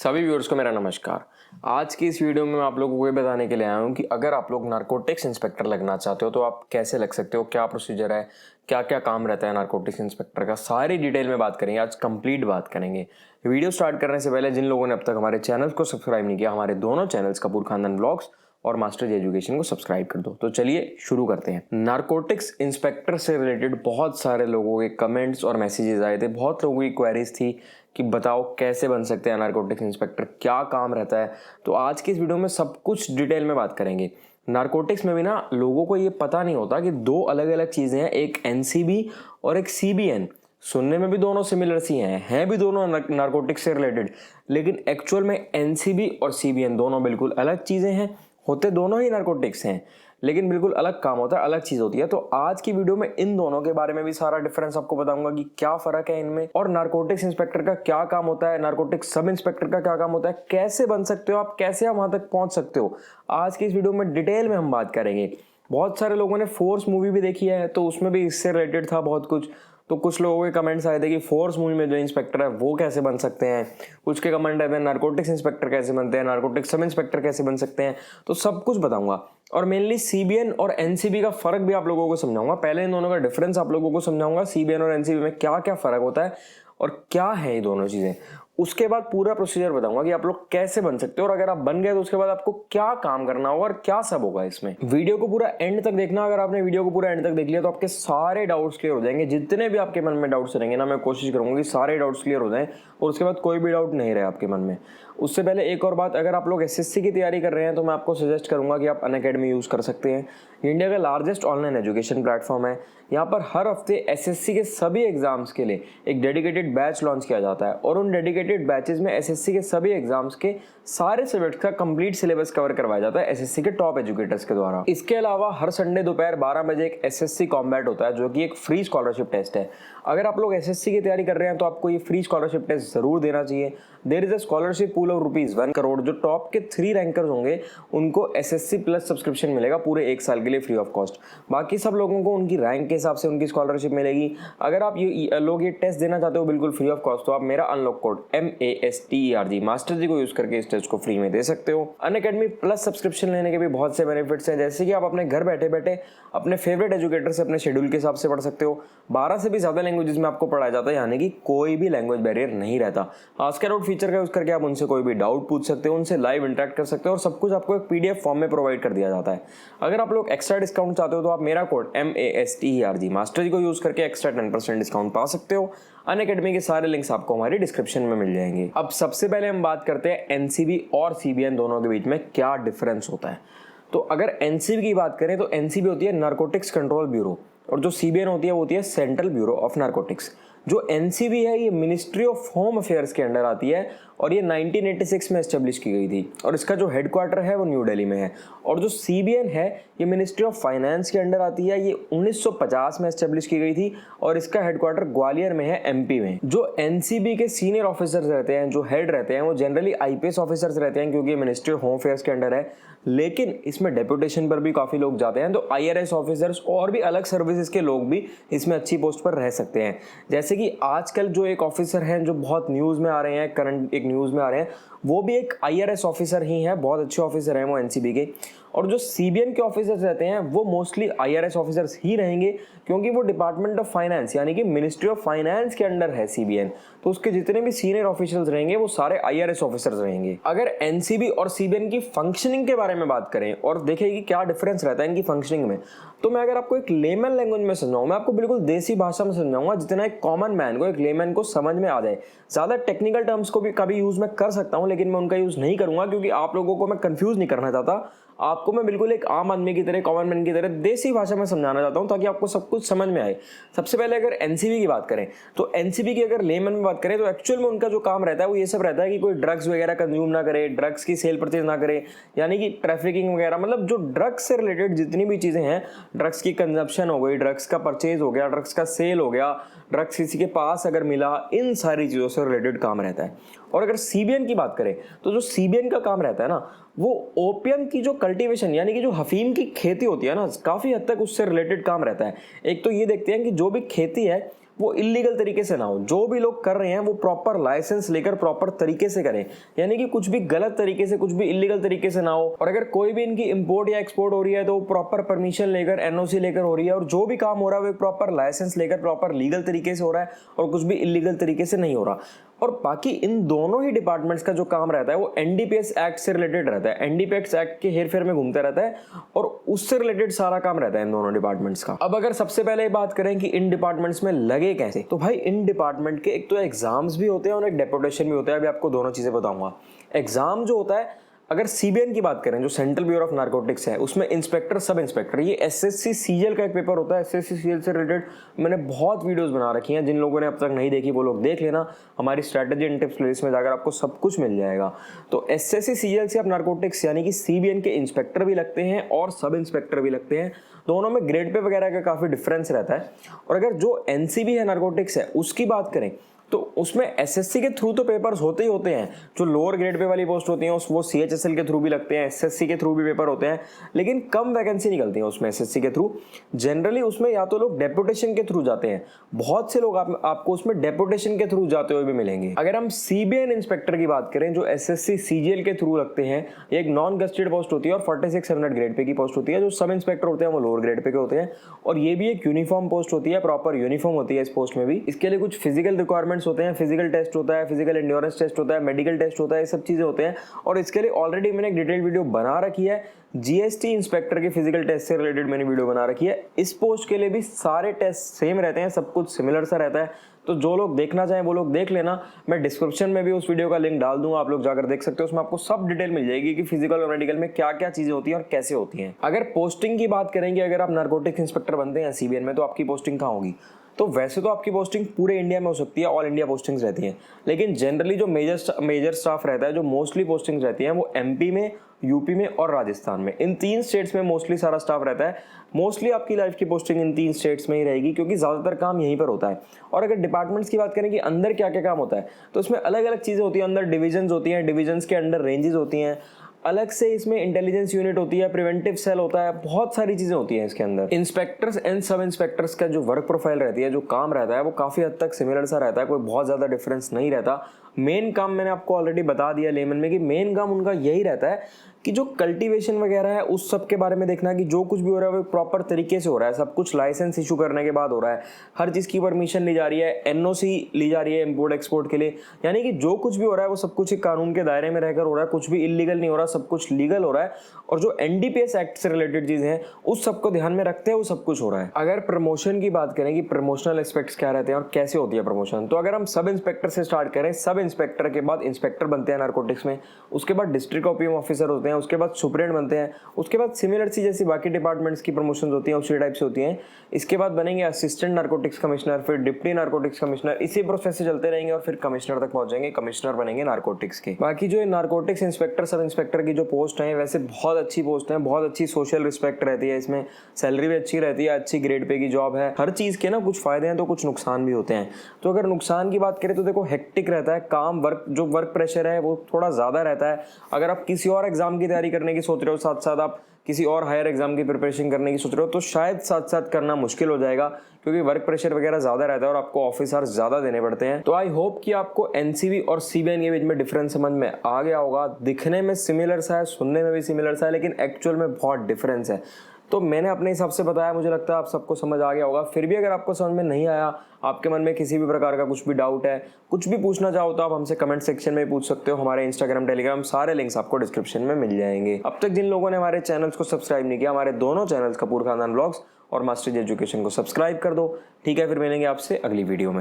सभी व्यूअर्स को मेरा नमस्कार। आज की इस वीडियो में मैं आप लोगों को ये बताने के लिए आया हूँ कि अगर आप लोग नारकोटिक्स इंस्पेक्टर लगना चाहते हो तो आप कैसे लग सकते हो, क्या प्रोसीजर है, क्या क्या काम रहता है नारकोटिक्स इंस्पेक्टर का, सारी डिटेल में बात करेंगे। आज कंप्लीट बात करेंगे। वीडियो स्टार्ट करने से पहले जिन लोगों ने अब तक हमारे चैनल को सब्सक्राइब नहीं किया, हमारे दोनों चैनल्स कपूर खानदान व्लॉग्स और मास्टर्स एजुकेशन को सब्सक्राइब कर दो। तो चलिए शुरू करते हैं। नारकोटिक्स इंस्पेक्टर से रिलेटेड बहुत सारे लोगों के कमेंट्स और मैसेजेस आए थे, बहुत लोगों की क्वेरीज थी कि बताओ कैसे बन सकते हैं नारकोटिक्स इंस्पेक्टर, क्या काम रहता है। तो आज की इस वीडियो में सब कुछ डिटेल में बात करेंगे। नारकोटिक्स में भी ना लोगों को ये पता नहीं होता कि दो अलग अलग चीज़ें हैं, एक एनसीबी और एक सीबीएन। सुनने में भी दोनों सिमिलर सी हैं भी दोनों नारकोटिक्स से रिलेटेड, लेकिन एक्चुअल में एनसीबी और सीबीएन दोनों बिल्कुल अलग चीज़ें हैं। होते दोनों ही नारकोटिक्स हैं, लेकिन बिल्कुल अलग काम होता है, अलग चीज होती है। तो आज की वीडियो में इन दोनों के बारे में भी सारा डिफरेंस आपको बताऊंगा कि क्या फर्क है इनमें, और नारकोटिक्स इंस्पेक्टर का क्या काम होता है, नारकोटिक्स सब इंस्पेक्टर का क्या काम होता है, कैसे बन सकते हो आप, कैसे आप वहां तक पहुंच सकते हो। आज की इस वीडियो में डिटेल में हम बात करेंगे। बहुत सारे लोगों ने फोर्स मूवी भी देखी है, तो उसमें भी इससे रिलेटेड था बहुत कुछ। तो कुछ लोगों के कमेंट्स आए थे कि फोर्स मूवी में जो इंस्पेक्टर है वो कैसे बन सकते हैं। कुछ के कमेंट आए थे नारकोटिक्स इंस्पेक्टर कैसे बनते हैं, नारकोटिक्स सब इंस्पेक्टर कैसे बन सकते हैं। तो सब कुछ बताऊंगा, और मेनली सीबीएन और एनसीबी का फर्क भी आप लोगों को समझाऊंगा। पहले इन दोनों का डिफरेंस आप लोगों को समझाऊंगा, सीबीएन और एनसीबी में क्या क्या फर्क होता है और क्या है ये दोनों चीजें। उसके बाद पूरा प्रोसीजर बताऊंगा कि आप लोग कैसे बन सकते हो, और अगर आप बन गए तो उसके बाद आपको क्या काम करना होगा और क्या सब होगा इसमें। वीडियो को पूरा एंड तक देखना। अगर आपने वीडियो को पूरा एंड तक देख लिया तो आपके सारे डाउट्स क्लियर हो जाएंगे। जितने भी आपके मन में डाउट्स रहेंगे ना, मैं कोशिश करूंगा कि सारे डाउट्स क्लियर हो जाएं और उसके बाद कोई भी डाउट नहीं रहे आपके मन में। उससे पहले एक और बात, अगर आप लोग एसएससी की तैयारी कर रहे हैं तो मैं आपको सजेस्ट करूंगा कि आप अनअकैडमी यूज कर सकते हैं। इंडिया का लार्जेस्ट ऑनलाइन एजुकेशन प्लेटफॉर्म है। यहाँ पर हर हफ्ते एसएससी के सभी एग्जाम्स के लिए एक डेडिकेटेड बैच लॉन्च किया जाता है, और उन डेडिकेटेड बैचेस में एसएससी के सभी एग्जाम्स के सारे सब्जेक्ट्स का कंप्लीट सिलेबस कवर करवाया जाता है एसएससी के टॉप एजुकेटर्स के द्वारा। इसके अलावा हर संडे दोपहर 12 बजे एक एसएससी कॉम्बैट होता है, जो कि एक फ्री स्कॉलरशिप टेस्ट है। अगर आप लोग एसएससी की तैयारी कर रहे हैं तो आपको ये फ्री स्कॉलरशिप टेस्ट जरूर देना चाहिए। There is a scholarship pool of ₹1 crore. जो टॉप के 3 रैंकर्स होंगे उनको एसएससी प्लस सब्सक्रिप्शन मिलेगा पूरे 1 साल के लिए फ्री ऑफ कॉस्ट। बाकी सब लोगों को उनकी रैंक के हिसाब से उनकी स्कॉलरशिप मिलेगी। अगर आप ये लोग ये टेस्ट देना चाहते हो बिल्कुल फ्री ऑफ कॉस्ट, तो आप मेरा अनलॉक कोड MASTERG मास्टर जी को यूज करके इस टेस्ट को फ्री में दे सकते हो। अनअकैडमी प्लस सब्सक्रिप्शन लेने के भी बहुत से बेनिफिट्स हैं, जैसे कि आप अपने घर बैठे बैठे अपने फेवरेट एजुकेटर से अपने शेड्यूल के हिसाब से पढ़ सकते हो। 12 से भी ज्यादा लैंग्वेजेस में आपको पढ़ाया जाता है, यानी कि कोई भी लैंग्वेज बैरियर नहीं रहता। आस्क आउट फीचर का यूज करके आप उनसे कोई भी डाउट पूछ सकते हो, उनसे लाइव इंटरेक्ट कर सकते हो, और सब कुछ आपको एक पीडीएफ फॉर्म में प्रोवाइड कर दिया जाता है। अगर आप लोग एक्स्ट्रा डिस्काउंट चाहते हो तो आप मेरा कोड MASTERG मास्टर जी को यूज करके एक्स्ट्रा 10% डिस्काउंट पा सकते हो। अनअकैडमी के सारे लिंक्स आपको हमारी डिस्क्रिप्शन में मिल जाएंगे। अब सबसे पहले हम बात करते हैं एनसीबी और सीबीएन दोनों के बीच में क्या डिफरेंस होता है। तो अगर एनसीबी की बात करें तो एनसीबी होती है नारकोटिक्स कंट्रोल ब्यूरो, और जो सीबीएन होती है वो होती है सेंट्रल ब्यूरो ऑफ नारकोटिक्स। जो एनसीबी है ये मिनिस्ट्री ऑफ होम अफेयर्स के अंडर आती है, और ये 1986 में एस्टेब्लिश की गई थी, और इसका जो हेडक्वार्टर है वो न्यू दिल्ली में है। और जो सीबीएन है ये मिनिस्ट्री ऑफ फाइनेंस के अंडर आती है। ये 1950 में एस्टेब्लिश की गई थी, और इसका हेडक्वार्टर ग्वालियर में है, एमपी में। जो एनसीबी के सीनियर ऑफिसर्स रहते हैं, जो हेड रहते हैं, वो जनरली आईपीएस ऑफिसर्स रहते हैं, क्योंकि ये मिनिस्ट्री ऑफ होम अफेयर्स के अंडर है। लेकिन इसमें डेपुटेशन पर भी काफी लोग जाते हैं, तो आईआरएस ऑफिसर्स और भी अलग सर्विसेज के लोग भी इसमें अच्छी पोस्ट पर रह सकते हैं। जैसे कि आजकल जो एक ऑफिसर हैं जो बहुत न्यूज में आ रहे हैं, करंट एक न्यूज में आ रहे हैं, वो भी एक आईआरएस ऑफिसर ही है, बहुत अच्छे ऑफिसर हैं वो एनसीबी के। और जो सीबीएन के ऑफिसर्स रहते हैं वो मोस्टली आईआरएस ऑफिसर्स ही रहेंगे, क्योंकि वो डिपार्टमेंट ऑफ फाइनेंस यानी कि मिनिस्ट्री ऑफ फाइनेंस के अंडर है सीबीएन। तो उसके जितने भी सीनियर ऑफिशियल्स रहेंगे वो सारे आईआरएस ऑफिसर्स रहेंगे। अगर एनसीबी और सीबीएन की फंक्शनिंग के बारे में बात करें और देखें कि क्या डिफरेंस रहता है इनकी फंक्शनिंग में, तो मैं अगर आपको एक लेमन लैंग्वेज में समझाऊं, मैं आपको बिल्कुल देसी भाषा में समझाऊंगा, जितना एक कॉमन मैन को, एक लेमैन को समझ में आ जाए। ज्यादा टेक्निकल टर्म्स को भी कभी यूज मैं कर सकता हूं, लेकिन मैं उनका यूज नहीं करूंगा, क्योंकि आप लोगों को मैं कंफ्यूज नहीं करना चाहता। आपको मैं बिल्कुल एक आम आदमी की तरह, कॉमन मैन की तरह देसी भाषा में समझाना चाहता हूं, ताकि आपको सब कुछ समझ में आए। सबसे पहले अगर एनसीबी की बात करें, तो एनसीबी की अगर लेमन में बात करें तो एक्चुअल में उनका जो काम रहता है वो ये सब रहता है कि कोई ड्रग्स वगैरह कंज्यूम ना करे, ड्रग्स की सेल परचेज ना करे, यानी कि ट्रैफिकिंग वगैरह, मतलब जो ड्रग्स से रिलेटेड जितनी भी चीजें हैं, ड्रग्स की कंजप्शन हो गई, ड्रग्स का परचेज हो गया, ड्रग्स का सेल हो गया, ड्रग्स किसी के पास अगर मिला, इन सारी चीजों से रिलेटेड काम रहता है। और अगर सीबीएन की बात करें तो जो सीबीएन का काम रहता है ना, वो ओपियम की जो कल्टीवेशन यानी कि जो अफीम की खेती होती है ना, काफी हद तक उससे रिलेटेड काम रहता है। एक तो ये देखते हैं कि जो भी खेती है वो इलीगल तरीके से ना हो। जो भी लोग कर रहे हैं वो प्रॉपर लाइसेंस लेकर प्रॉपर तरीके से करें, यानी कि कुछ भी गलत तरीके से, कुछ भी इलीगल तरीके से ना हो। और अगर कोई भी इनकी इंपोर्ट या एक्सपोर्ट हो रही है तो प्रॉपर परमिशन लेकर, एनओसी लेकर हो रही है, और जो भी काम हो रहा है वो प्रॉपर लाइसेंस लेकर प्रॉपर लीगल तरीके से हो रहा है और कुछ भी इलीगल तरीके से नहीं हो रहा। और बाकी इन दोनों ही डिपार्टमेंट्स का जो काम रहता है वो एनडीपीएस एक्ट से रिलेटेड रहता है, एनडीपीएस एक्ट के हेरफेर में घूमता रहता है और उससे रिलेटेड सारा काम रहता है इन दोनों डिपार्टमेंट्स का। अब अगर सबसे पहले बात करें कि इन डिपार्टमेंट्स में लगे कैसे, तो भाई इन डिपार्टमेंट के एक तो एग्जाम्स भी होते हैं और एक डेपुटेशन भी होता है। अभी आपको दोनों चीजें बताऊंगा। एग्जाम जो होता है, अगर सीबीएन की बात करें जो सेंट्रल ब्यूरो ऑफ नारकोटिक्स है, उसमें इंस्पेक्टर, सब इंस्पेक्टर, ये एसएससी सीजीएल का एक पेपर होता है। एसएससी सीजीएल से रिलेटेड मैंने बहुत वीडियोस बना रखी हैं, जिन लोगों ने अब तक नहीं देखी वो लोग देख लेना। हमारी स्ट्रैटेजी एंड टिप्स प्लेलिस्ट में जाकर आपको सब कुछ मिल जाएगा। तो एसएससी सीजीएल से आप नारकोटिक्स यानी कि सीबीएन के इंस्पेक्टर भी लगते हैं और सब इंस्पेक्टर भी लगते हैं। दोनों में ग्रेड पे वगैरह का काफी डिफरेंस रहता है। और अगर जो एनसीबी है नारकोटिक्स है उसकी बात करें तो उसमें एसएससी के थ्रू तो पेपर्स होते ही होते हैं। जो लोअर ग्रेड पे वाली पोस्ट होती हैं वो सीएचएसएल के थ्रू भी लगते हैं, एसएससी के थ्रू भी पेपर होते हैं, लेकिन कम वैकेंसी निकलती है उसमें एसएससी के थ्रू। जनरली उसमें या तो लोग डेपुटेशन के थ्रू जाते हैं, बहुत से लोग आपको उसमें डेपुटेशन के थ्रू जाते हुए भी मिलेंगे। अगर हम सीबीएन इंस्पेक्टर की बात करें जो एसएससी सीजीएल के थ्रू लगते हैं, एक नॉन गस्टेड पोस्ट होती है और 46 700 ग्रेड पे की पोस्ट होती है। जो सब इंस्पेक्टर होते हैं वो लोअर ग्रेड पे के होते हैं और ये भी एक यूनिफॉर्म पोस्ट होती है, प्रॉपर यूनिफॉर्म होती है इस पोस्ट में भी। इसके लिए कुछ फिजिकल रिक्वायरमेंट्स होते हैं, फिजिकल टेस्ट होता है, फिजिकल एंड्योरेंस टेस्ट होता है, मेडिकल टेस्ट होता है, ये सब चीजें होते हैं। और इसके लिए ऑलरेडी मैंने एक डिटेल वीडियो बना रखी है, जीएसटी इंस्पेक्टर के फिजिकल टेस्ट से रिलेटेड मैंने वीडियो बना रखी है। इस पोस्ट के लिए भी सारे टेस्ट सेम रहते हैं, सब कुछ सिमिलर सा रहता है। तो जो लोग देखना चाहें वो लोग देख लेना। मैं डिस्क्रिप्शन में भी उस वीडियो का लिंक डाल दूंगा, आप लोग जाकर देख सकते हो। उसमें आपको सब डिटेल मिल जाएगी कि फिजिकल और मेडिकल में क्या क्या चीजें होती हैं और कैसे होती हैं। अगर पोस्टिंग की बात करेंगे, अगर आप नारकोटिक्स इंस्पेक्टर बनते हैं सीबीएन में, तो आपकी पोस्टिंग कहाँ होगी? तो वैसे तो आपकी पोस्टिंग पूरे इंडिया में हो सकती है, ऑल इंडिया पोस्टिंग्स रहती हैं, लेकिन जनरली जो मेजर स्टाफ रहता है, जो मोस्टली पोस्टिंग्स रहती हैं, वो एमपी में, यूपी में और राजस्थान में, इन 3 स्टेट्स में मोस्टली सारा स्टाफ रहता है। मोस्टली आपकी लाइफ की पोस्टिंग इन 3 स्टेट्स में ही रहेगी क्योंकि ज़्यादातर काम यहीं पर होता है। और अगर डिपार्टमेंट्स की बात करें कि अंदर क्या क्या काम होता है, तो इसमें अलग अलग चीज़ें होती हैं। अंदर डिविजन्स होती हैं, डिविजन्स के अंडर रेंजेस होती हैं, अलग से इसमें इंटेलिजेंस यूनिट होती है, प्रिवेंटिव सेल होता है, बहुत सारी चीजें होती हैं इसके अंदर। इंस्पेक्टर्स एंड सब इंस्पेक्टर्स का जो वर्क प्रोफाइल रहती है, जो काम रहता है, वो काफी हद तक सिमिलर सा रहता है, कोई बहुत ज्यादा डिफरेंस नहीं रहता। मेन काम मैंने आपको ऑलरेडी बता दिया लेमन में कि मेन काम उनका यही रहता है कि जो कल्टीवेशन वगैरह है उस सब के बारे में देखना कि जो कुछ भी हो रहा है वो प्रॉपर तरीके से हो रहा है, सब कुछ लाइसेंस इशू करने के बाद हो रहा है, हर चीज़ की परमिशन ली जा रही है, एनओसी ली जा रही है इंपोर्ट एक्सपोर्ट के लिए, यानी कि जो कुछ भी हो रहा है वो सब कुछ एक कानून के दायरे में रहकर हो रहा है, कुछ भी इलीगल नहीं हो रहा, सब कुछ लीगल हो रहा है। और जो एनडीपीएस एक्ट से रिलेटेड चीजें हैं उस सबको ध्यान में रखते हैं वो सब कुछ हो रहा है। अगर प्रमोशन की बात करें कि प्रमोशनल एस्पेक्ट्स क्या रहते हैं और कैसे होती है प्रमोशन, तो अगर हम सब इंस्पेक्टर से स्टार्ट करें, सब इंस्पेक्टर के बाद इंस्पेक्टर बनते हैं नारकोटिक्स में, उसके बाद डिस्ट्रिक्ट ओपीएम ऑफिसर होते हैं, उसके बाद सुप्रीडेंट बनते हैं, उसके बाद सिमिलर सी जैसी बाकी डिपार्टमेंट्स की प्रमोशन होती हैं उसी टाइप से होती हैं। इसके बाद बनेंगे असिस्टेंट नारकोटिक्स कमिश्नर, फिर डिप्टी नारकोटिक्स कमिश्नर, इसी प्रोसेस से चलते रहेंगे और फिर कमिश्नर तक पहुंच जाएंगे, कमिश्नर बनेंगे नारकोटिक्स के। बाकी जो नारकोटिक्स इंस्पेक्टर, सब इंस्पेक्टर की जो पोस्ट है वैसे बहुत अच्छी पोस्ट है, बहुत अच्छी सोशल रिस्पेक्ट रहती है इसमें, सैलरी भी अच्छी रहती है, अच्छी ग्रेड पे की जॉब है। हर चीज के ना कुछ फायदे हैं तो कुछ नुकसान भी होते हैं। तो अगर नुकसान की बात करें तो देखो हेक्टिक रहता है काम, वर्क प्रेशर है वो थोड़ा ज्यादा रहता है। अगर आप किसी और एग्जाम की तैयारी करने की सोच रहे हो, साथ साथ आप किसी और हायर एग्जाम की प्रिपरेशन करने की सोच रहे हो, तो शायद साथ साथ करना मुश्किल हो जाएगा क्योंकि वर्क प्रेशर वगैरह ज्यादा रहता है और आपको ऑफिस आवर्स ज्यादा देने पड़ते हैं। तो आई होप कि आपको एनसीबी और सीबीएन के बीच में डिफरेंस समझ में आ गया होगा। दिखने में सिमिलर सा है, सुनने में भी सिमिलर सा है, लेकिन एक्चुअल में बहुत डिफरेंस है। तो मैंने अपने हिसाब से बताया, मुझे लगता है आप सबको समझ आ गया होगा। फिर भी अगर आपको समझ में नहीं आया, आपके मन में किसी भी प्रकार का कुछ भी डाउट है, कुछ भी पूछना चाहो तो आप हमसे कमेंट सेक्शन में पूछ सकते हो। हमारे इंस्टाग्राम, टेलीग्राम सारे लिंक्स आपको डिस्क्रिप्शन में मिल जाएंगे। अब तक जिन लोगों ने हमारे चैनल्स को सब्सक्राइब नहीं किया, हमारे दोनों चैनल्स कपूर खानदान व्लॉग्स और मास्टर्स एजुकेशन को सब्सक्राइब कर दो। ठीक है, फिर मिलेंगे आपसे अगली वीडियो में।